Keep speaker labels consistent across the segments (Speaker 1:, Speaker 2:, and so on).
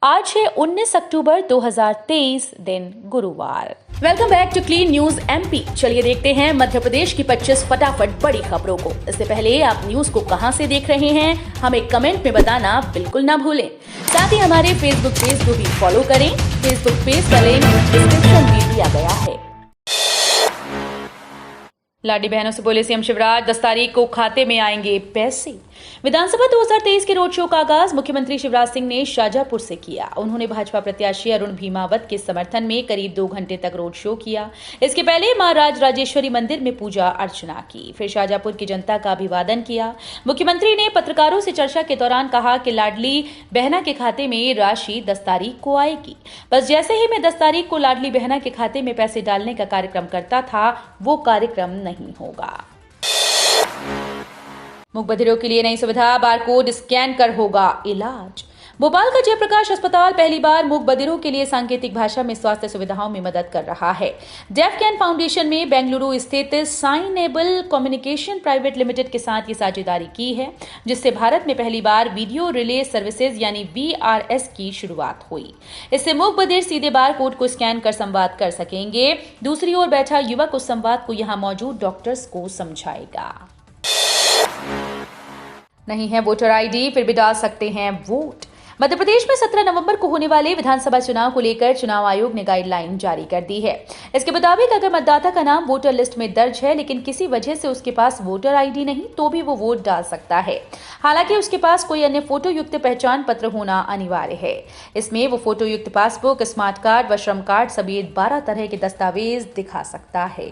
Speaker 1: आज है 19 अक्टूबर 2023 दिन गुरुवार। Welcome back to clean news MP. चलिए देखते हैं मध्य प्रदेश की 25 फटाफट बड़ी खबरों को। इससे पहले आप न्यूज को कहां से देख रहे हैं हमें कमेंट में बताना बिल्कुल ना भूलें। साथ ही हमारे फेसबुक पेज को भी फॉलो करें। फेसबुक पेज का लिंक डिस्क्रिप्शन में दिया गया है। लाडली बहनों से बोले सीएम शिवराज, 10 तारीख को खाते में आएंगे पैसे। विधानसभा 2023 के रोड शो का आगाज मुख्यमंत्री शिवराज सिंह ने शाजापुर से किया। उन्होंने भाजपा प्रत्याशी अरुण भीमावत के समर्थन में करीब 2 घंटे तक रोड शो किया। इसके पहले मां राजराजेश्वरी मंदिर में पूजा अर्चना की, फिर शाजापुर की जनता का अभिवादन किया। मुख्यमंत्री ने पत्रकारों से चर्चा के दौरान कहा कि लाडली बहना के खाते में राशि 10 तारीख को आएगी। बस जैसे ही मैं 10 तारीख को लाडली बहना के खाते में पैसे डालने का कार्यक्रम करता था, वो कार्यक्रम नहीं होगा। मूक बधिरों के लिए नई सुविधा, बारकोड स्कैन कर होगा इलाज। भोपाल का जयप्रकाश अस्पताल पहली बार मूक बधिरों के लिए सांकेतिक भाषा में स्वास्थ्य सुविधाओं में मदद कर रहा है। डेफ कैन फाउंडेशन में बेंगलुरु स्थित साइनेबल कम्युनिकेशन प्राइवेट लिमिटेड के साथ ये साझेदारी की है, जिससे भारत में पहली बार वीडियो रिले सर्विसेज यानी VRS की शुरुआत हुई। इससे मूक बधिर सीधे बार कोड को स्कैन कर संवाद कर सकेंगे। दूसरी ओर बैठा युवक उस संवाद को यहां मौजूद डॉक्टर्स को समझाएगा। नहीं है वोटर आईडी फिर भी डाल सकते हैं वोट। मध्य प्रदेश में 17 नवंबर को होने वाले विधानसभा चुनाव को लेकर चुनाव आयोग ने गाइडलाइन जारी कर दी है। इसके मुताबिक अगर मतदाता का नाम वोटर लिस्ट में दर्ज है लेकिन किसी वजह से उसके पास वोटर आईडी नहीं, तो भी वो वोट डाल सकता है। हालांकि उसके पास कोई अन्य फोटो युक्त पहचान पत्र होना अनिवार्य है। इसमें वो फोटो युक्त पासबुक, स्मार्ट कार्ड व श्रम कार्ड समेत 12 तरह के दस्तावेज दिखा सकता है।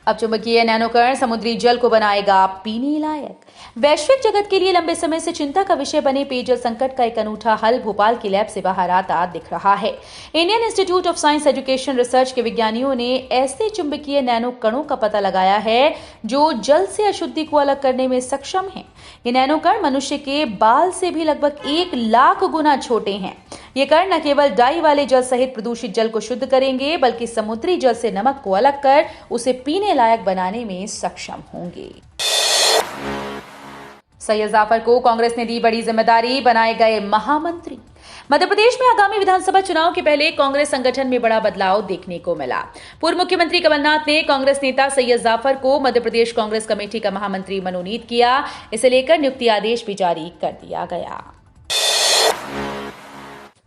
Speaker 1: अब चुंबकीय नैनोकण समुद्री जल को बनाएगा पीने लायक। वैश्विक जगत के लिए लंबे समय से चिंता का विषय बने पेयजल संकट का एक अनूठा हल भोपाल की लैब से बाहर आता दिख रहा है। Indian institute of science education research के विज्ञानियों ने ऐसे चुंबकीय नैनो कणों का पता लगाया है जो जल से अशुद्धि को अलग करने में सक्षम हैं। ये नैनो कण मनुष्य के बाल से भी लगभग 1 लाख गुना छोटे हैं। ये कण न केवल डाई वाले जल सहित प्रदूषित जल को शुद्ध करेंगे, बल्कि समुद्री जल से नमक को अलग कर उसे पीने लायक बनाने में सक्षम होंगे। सैयद जाफर को कांग्रेस ने दी बड़ी जिम्मेदारी, बनाए गए महामंत्री। मध्य प्रदेश में आगामी विधानसभा चुनाव के पहले कांग्रेस संगठन में बड़ा बदलाव देखने को मिला। पूर्व मुख्यमंत्री कमलनाथ ने कांग्रेस नेता सैयद जाफर को मध्य प्रदेश कांग्रेस कमेटी का महामंत्री मनोनीत किया। इसे लेकर नियुक्ति आदेश भी जारी कर दिया गया।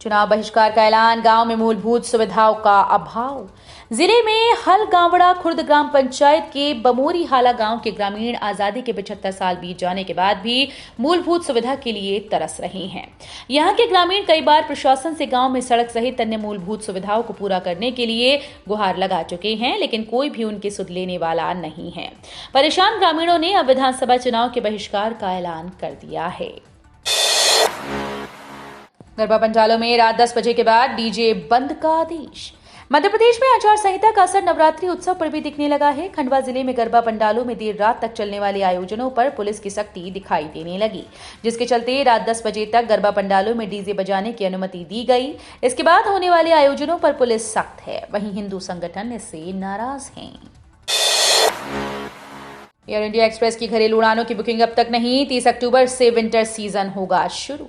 Speaker 1: चुनाव बहिष्कार का ऐलान, गांव में मूलभूत सुविधाओं का अभाव। जिले में हलगावड़ा खुर्द ग्राम पंचायत के बमोरी हाला गांव के ग्रामीण आजादी के 75 साल बीत जाने के बाद भी मूलभूत सुविधा के लिए तरस रहे हैं। यहां के ग्रामीण कई बार प्रशासन से गांव में सड़क सहित अन्य मूलभूत सुविधाओं को पूरा करने के लिए गुहार लगा चुके हैं, लेकिन कोई भी उनकी सुध लेने वाला नहीं है। परेशान ग्रामीणों ने अब विधानसभा चुनाव के बहिष्कार का ऐलान कर दिया है। गरबा पंडालों में रात 10 बजे के बाद डीजे बंद का आदेश। मध्य प्रदेश में आचार संहिता का असर नवरात्रि उत्सव पर भी दिखने लगा है। खंडवा जिले में गरबा पंडालों में देर रात तक चलने वाले आयोजनों पर पुलिस की सख्ती दिखाई देने लगी, जिसके चलते रात 10 बजे तक गरबा पंडालों में डीजे बजाने की अनुमति दी गई। इसके बाद होने वाले आयोजनों पर पुलिस सख्त है। वहीं हिंदू संगठन इससे नाराज हैं। एयर इंडिया एक्सप्रेस की घरेलू उड़ानों की बुकिंग अब तक नहीं, 30 अक्टूबर से विंटर सीजन होगा शुरू।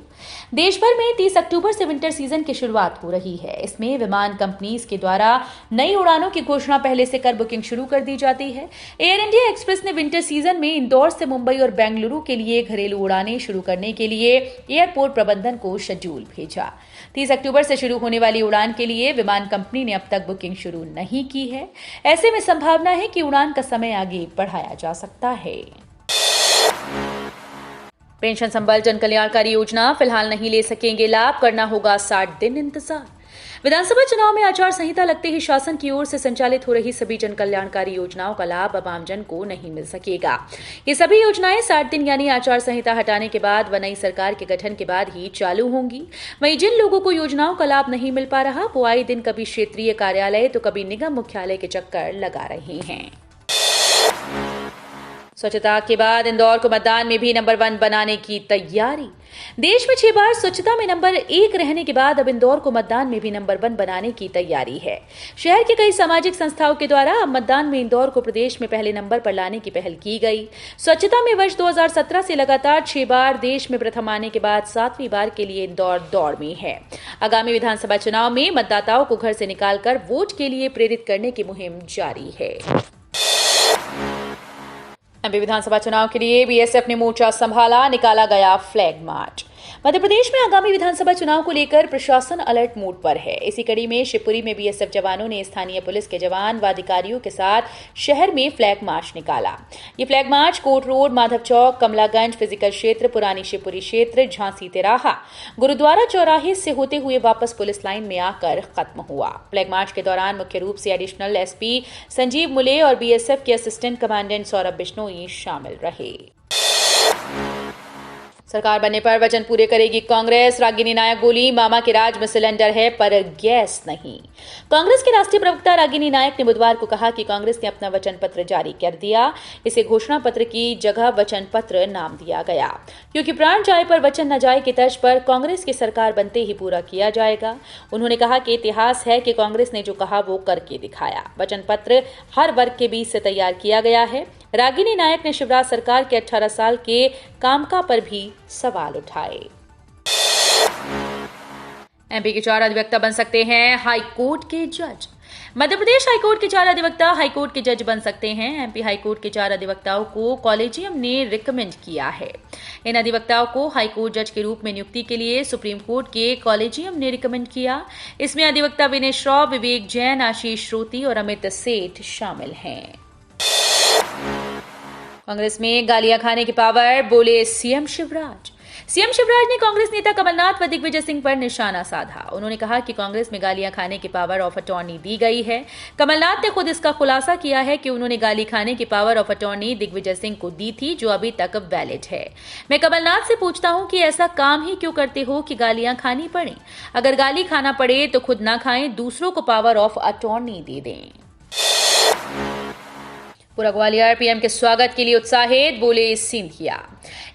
Speaker 1: देश भर में 30 अक्टूबर से विंटर सीजन की शुरुआत हो रही है। इसमें विमान कंपनीज के द्वारा नई उड़ानों की घोषणा पहले से कर बुकिंग शुरू कर दी जाती है। एयर इंडिया एक्सप्रेस ने विंटर सीजन में इंदौर से मुंबई और बेंगलुरु के लिए घरेलू उड़ानें शुरू करने के लिए एयरपोर्ट प्रबंधन को शेड्यूल भेजा। 30 अक्टूबर से शुरू होने वाली उड़ान के लिए विमान कंपनी ने अब तक बुकिंग शुरू नहीं की है। ऐसे में संभावना है कि उड़ान का समय आगे बढ़ाया जा सकता है। पेंशन संबल जन कल्याणकारी योजना फिलहाल नहीं ले सकेंगे लाभ, करना होगा 60 दिन इंतजार। विधानसभा चुनाव में आचार संहिता लगते ही शासन की ओर से संचालित हो रही सभी जन कल्याणकारी योजनाओं का लाभ अब आमजन को नहीं मिल सकेगा। ये सभी योजनाएं 60 दिन यानी आचार संहिता हटाने के बाद व नई सरकार के गठन के बाद ही चालू होंगी। वहीं जिन लोगों को योजनाओं का लाभ नहीं मिल पा रहा, वो आए दिन कभी क्षेत्रीय कार्यालय तो कभी निगम मुख्यालय के चक्कर लगा रहे हैं। स्वच्छता के बाद इंदौर को मतदान में भी नंबर 1 बनाने की तैयारी। देश में 6 बार स्वच्छता में नंबर 1 रहने के बाद अब इंदौर को मतदान में भी नंबर 1 बनाने की तैयारी है। शहर के कई सामाजिक संस्थाओं के द्वारा अब मतदान में इंदौर को प्रदेश में पहले नंबर पर लाने की पहल की गई। स्वच्छता में वर्ष 2017 से लगातार 6 बार देश में प्रथम आने के बाद 7वीं बार के लिए इंदौर दौड़ में है। आगामी विधानसभा चुनाव में मतदाताओं को घर से निकालकर वोट के लिए प्रेरित करने की मुहिम जारी है। एमपी विधानसभा चुनाव के लिए बीएसएफ ने मोर्चा संभाला, निकाला गया फ्लैग मार्च। मध्य प्रदेश में आगामी विधानसभा चुनाव को लेकर प्रशासन अलर्ट मोड पर है। इसी कड़ी में शिवपुरी में बीएसएफ जवानों ने स्थानीय पुलिस के जवान व अधिकारियों के साथ शहर में फ्लैग मार्च निकाला। ये flag march court road, Madhav Chowk, Kamalaganj physical क्षेत्र, पुरानी शिवपुरी क्षेत्र, झांसी तिराहा, गुरुद्वारा चौराहे से होते हुए वापस पुलिस लाइन में आकर खत्म हुआ। फ्लैग मार्च के दौरान मुख्य रूप से एडिशनल एसपी संजीव मुले और बीएसएफ के असिस्टेंट कमांडेंट सौरभ बिश्नोई शामिल रहे। सरकार बनने पर वचन पूरे करेगी कांग्रेस, रागिनी नायक बोली, मामा के राज में सिलेंडर है पर गैस नहीं। कांग्रेस के राष्ट्रीय प्रवक्ता रागिनी नायक ने बुधवार को कहा कि कांग्रेस ने अपना वचन पत्र जारी कर दिया। इसे घोषणा पत्र की जगह वचन पत्र नाम दिया गया, क्योंकि प्राण जाए पर वचन न जाए की तर्ज पर कांग्रेस की सरकार बनते ही पूरा किया जाएगा। उन्होंने कहा कि इतिहास है कि कांग्रेस ने जो कहा वो करके दिखाया। वचन पत्र हर वर्ग के बीच से तैयार किया गया है। रागिनी नायक ने शिवराज सरकार के 18 साल के कामकाज पर भी सवाल उठाए। एमपी के 4 अधिवक्ता बन सकते हैं हाईकोर्ट के जज। मध्य प्रदेश हाईकोर्ट के 4 अधिवक्ता हाईकोर्ट के जज बन सकते हैं। एमपी हाईकोर्ट के 4 अधिवक्ताओं को कॉलेजियम ने रिकमेंड किया है। इन अधिवक्ताओं को हाईकोर्ट जज के रूप में नियुक्ति के लिए सुप्रीम कोर्ट के कॉलेजियम ने रिकमेंड किया। इसमें अधिवक्ता विनय श्रॉफ, विवेक जैन, आशीष श्रोती और अमित सेठ शामिल हैं। कांग्रेस में गालियां खाने की पावर, बोले सीएम शिवराज। सीएम शिवराज ने कांग्रेस नेता कमलनाथ व दिग्विजय सिंह पर निशाना साधा। उन्होंने कहा कि कांग्रेस में गालियां खाने की पावर ऑफ अटॉर्नी दी गई है। कमलनाथ ने खुद इसका खुलासा किया है कि उन्होंने गाली खाने की power of attorney Digvijay Singh को दी थी, जो अभी तक वैलिड है। मैं कमलनाथ से पूछता हूं कि ऐसा काम ही क्यों करते हो कि गालियां खानी पड़े। अगर गाली खाना पड़े तो खुद ना खाएं, दूसरों को पावर ऑफ अटॉर्नी दे दें। पूरा ग्वालियर पीएम के स्वागत के लिए उत्साहित, बोले सिंधिया।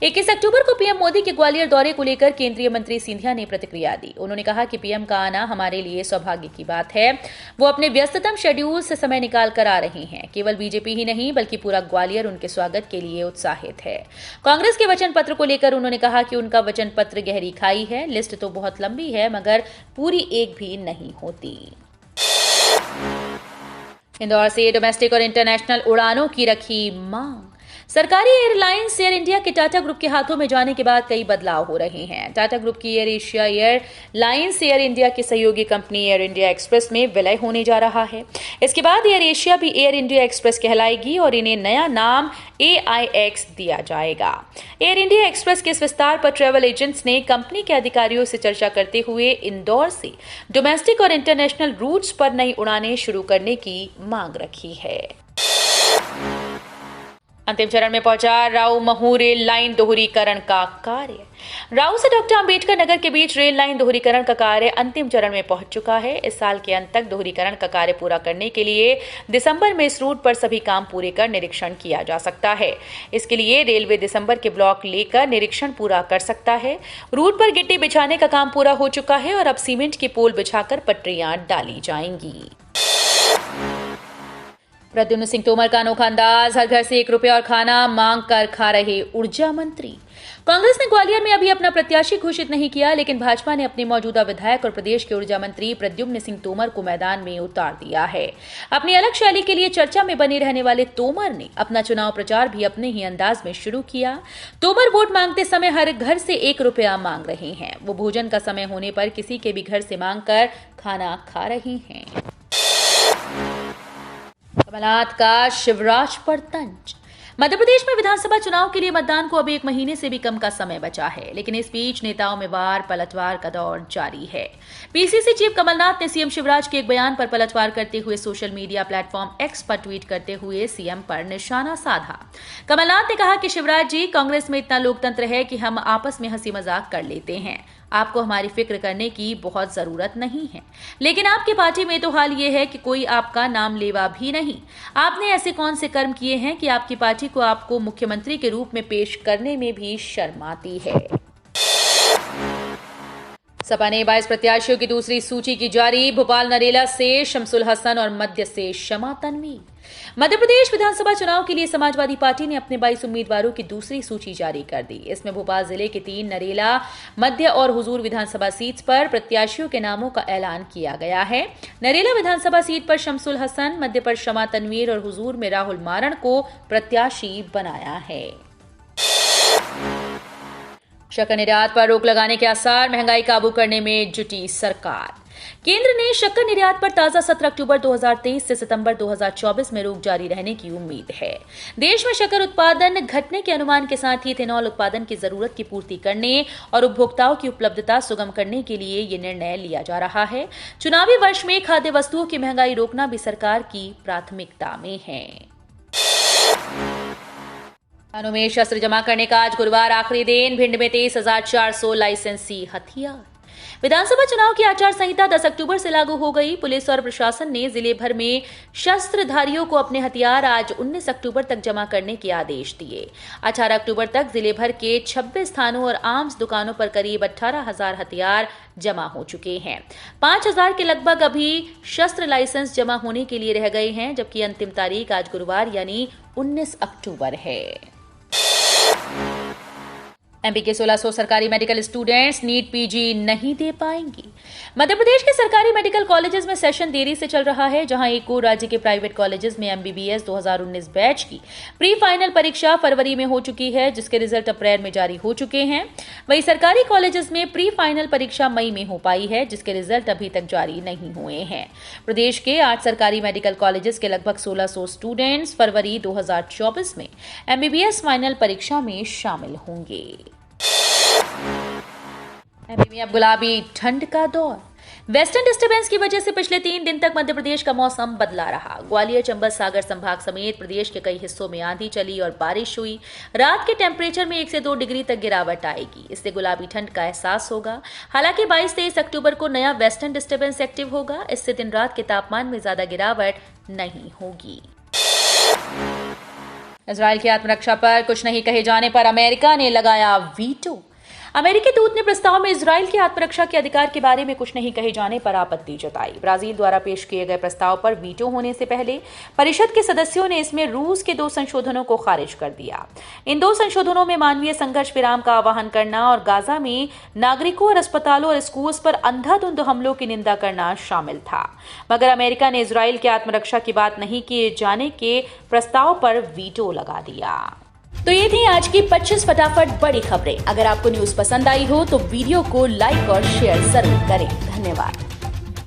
Speaker 1: 21 अक्टूबर को पीएम मोदी के ग्वालियर दौरे को लेकर केंद्रीय मंत्री सिंधिया ने प्रतिक्रिया दी। उन्होंने कहा कि पीएम का आना हमारे लिए सौभाग्य की बात है। वो अपने व्यस्ततम शेड्यूल से समय निकाल कर आ रहे हैं। केवल बीजेपी ही नहीं बल्कि पूरा ग्वालियर उनके स्वागत के लिए उत्साहित है। कांग्रेस के वचन पत्र को लेकर उन्होंने कहा कि उनका वचन पत्र गहरी खाई है। लिस्ट तो बहुत लंबी है मगर पूरी एक भी नहीं होती। इंदौर से डोमेस्टिक और इंटरनेशनल उड़ानों की रखी मांग। सरकारी एयरलाइंस एयर इंडिया के टाटा ग्रुप के हाथों में जाने के बाद कई बदलाव हो रहे हैं। टाटा ग्रुप की air Asia airlines air India की सहयोगी कंपनी एयर इंडिया एक्सप्रेस में विलय होने जा रहा है। इसके बाद एयर एशिया भी एयर इंडिया एक्सप्रेस कहलाएगी और इन्हें नया नाम AIX दिया जाएगा। एयर इंडिया एक्सप्रेस के इस विस्तार पर ट्रैवल एजेंट्स ने कंपनी के अधिकारियों से चर्चा करते हुए इंदौर से डोमेस्टिक और इंटरनेशनल रूट्स पर नई उड़ानें शुरू करने की मांग रखी है। अंतिम चरण में पहुंचा राऊ महू रेल लाइन दोहरीकरण का कार्य। राऊ से डॉक्टर अंबेडकर नगर के बीच रेल लाइन दोहरीकरण का कार्य अंतिम चरण में पहुंच चुका है। इस साल के अंत तक दोहरीकरण का कार्य पूरा करने के लिए दिसंबर में इस रूट पर सभी काम पूरे कर निरीक्षण किया जा सकता है। इसके लिए रेलवे दिसंबर के ब्लॉक लेकर निरीक्षण पूरा कर सकता है। रूट पर गिट्टी बिछाने का काम पूरा हो चुका है और अब सीमेंट की पोल बिछाकर पटरियां डाली जाएंगी। प्रद्युम्न सिंह तोमर का अनोखा अंदाज, हर घर से 1 रुपया और खाना मांग कर खा रहे ऊर्जा मंत्री। कांग्रेस ने ग्वालियर में अभी अपना प्रत्याशी घोषित नहीं किया, लेकिन भाजपा ने अपने मौजूदा विधायक और प्रदेश के ऊर्जा मंत्री प्रद्युम्न सिंह तोमर को मैदान में उतार दिया है। अपनी अलग शैली के लिए चर्चा में बने रहने वाले तोमर ने अपना चुनाव प्रचार भी अपने ही अंदाज में शुरू किया। तोमर वोट मांगते समय हर घर से 1 रुपया मांग रहे हैं। वो भोजन का समय होने पर किसी के भी घर से मांगकर खाना खा रहे हैं। कमलनाथ का शिवराज पर तंज। मध्य प्रदेश में विधानसभा चुनाव के लिए मतदान को अभी 1 महीने से भी कम का समय बचा है, लेकिन इस बीच नेताओं में वार पलटवार का दौर जारी है। पीसीसी चीफ कमलनाथ ने सीएम शिवराज के एक बयान पर पलटवार करते हुए सोशल मीडिया प्लेटफॉर्म एक्स पर ट्वीट करते हुए सीएम पर निशाना साधा। कमलनाथ ने कहा कि शिवराज जी, कांग्रेस में इतना लोकतंत्र है कि हम आपस में हंसी मजाक कर लेते हैं। आपको हमारी फिक्र करने की बहुत जरूरत नहीं है, लेकिन आपकी पार्टी में तो हाल ये है कि कोई आपका नाम लेवा भी नहीं। आपने ऐसे कौन से कर्म किए हैं कि आपकी पार्टी पार्टी को आपको मुख्यमंत्री के रूप में पेश करने में भी शर्म आती है। सपा ने 22 प्रत्याशियों की दूसरी सूची की जारी। भोपाल नरेला से शमसुल हसन और मध्य से शमा तनवीर। मध्य प्रदेश विधानसभा चुनाव के लिए समाजवादी पार्टी ने अपने 22 उम्मीदवारों की दूसरी सूची जारी कर दी। इसमें भोपाल जिले के 3 नरेला, मध्य और हुजूर विधानसभा सीट पर प्रत्याशियों के नामों का ऐलान किया गया है। नरेला विधानसभा सीट पर शमसुल हसन, मध्य पर शमा तनवीर और हुजूर में राहुल मारण को प्रत्याशी बनाया है। शक्कर निर्यात पर रोक लगाने के आसार, महंगाई काबू करने में जुटी सरकार। केंद्र ने शक्कर निर्यात पर ताजा 17 अक्टूबर 2023 से सितंबर 2024 में रोक जारी रहने की उम्मीद है। देश में शक्कर उत्पादन घटने के अनुमान के साथ ही इथेनॉल उत्पादन की जरूरत की पूर्ति करने और उपभोक्ताओं की उपलब्धता सुगम करने के लिए ये निर्णय लिया जा रहा है। चुनावी वर्ष में खाद्य वस्तुओं की महंगाई रोकना भी सरकार की प्राथमिकता में है। थानों में शस्त्र जमा करने का आज गुरुवार आखिरी दिन। भिंड में 23,400 लाइसेंसी हथियार। विधानसभा चुनाव की आचार संहिता 10 अक्टूबर से लागू हो गई। पुलिस और प्रशासन ने जिले भर में शस्त्रधारियों को अपने हथियार आज 19 अक्टूबर तक जमा करने के आदेश दिए। 18 अक्टूबर तक जिले भर के 26 थानों और आर्म्स दुकानों पर करीब 18,000 हथियार जमा हो चुके हैं। 5,000 के लगभग अभी शस्त्र लाइसेंस जमा होने के लिए रह गए हैं, जबकि अंतिम तारीख आज गुरुवार यानी 19 अक्टूबर है। एमपी के 1600 सरकारी मेडिकल स्टूडेंट्स नीट पीजी नहीं दे पाएंगी। मध्य प्रदेश के सरकारी मेडिकल कॉलेजेस में सेशन देरी से चल रहा है, जहां एक और राज्य के प्राइवेट कॉलेजेस में एमबीबीएस 2019 बैच की प्री फाइनल परीक्षा फरवरी में हो चुकी है, जिसके रिजल्ट अप्रैल में जारी हो चुके हैं। वहीं सरकारी कॉलेजेस में प्री फाइनल परीक्षा मई में हो पाई है, जिसके रिजल्ट अभी तक जारी नहीं हुए हैं। प्रदेश के 8 सरकारी मेडिकल कॉलेजेस के लगभग 1600 स्टूडेंट्स फरवरी 2024 में एमबीबीएस फाइनल परीक्षा में शामिल होंगे। एमपी में अब गुलाबी ठंड का दौर। वेस्टर्न डिस्टर्बेंस की वजह से पिछले 3 दिन तक मध्य प्रदेश का मौसम बदला रहा। ग्वालियर, चंबल, सागर संभाग समेत प्रदेश के कई हिस्सों में आंधी चली और बारिश हुई। रात के टेम्परेचर में 1 से 2 डिग्री तक गिरावट आएगी। इससे गुलाबी ठंड का एहसास होगा। हालांकि 22-23 अक्टूबर को नया वेस्टर्न डिस्टर्बेंस एक्टिव होगा। इससे दिन रात के तापमान में ज्यादा गिरावट नहीं होगी। इजराइल की आत्मरक्षा पर कुछ नहीं कहे जाने पर अमेरिका ने लगाया वीटो। अमेरिकी दूत ने प्रस्ताव में इजराइल की आत्मरक्षा के अधिकार के बारे में कुछ नहीं कहे जाने पर आपत्ति जताई। ब्राजील द्वारा पेश किए गए प्रस्ताव पर वीटो होने से पहले परिषद के सदस्यों ने इसमें रूस के 2 संशोधनों को खारिज कर दिया। इन 2 संशोधनों में मानवीय संघर्ष विराम का आह्वान करना और गाजा में नागरिकों और अस्पतालों और स्कूल्स पर अंधाधुंध हमलों की निंदा करना शामिल था। मगर अमेरिका ने इजराइल की आत्मरक्षा की बात नहीं किए जाने के प्रस्ताव पर वीटो लगा दिया। तो ये थी आज की 25 फटाफट बड़ी खबरें। अगर आपको न्यूज पसंद आई हो तो वीडियो को लाइक और शेयर जरूर करें। धन्यवाद।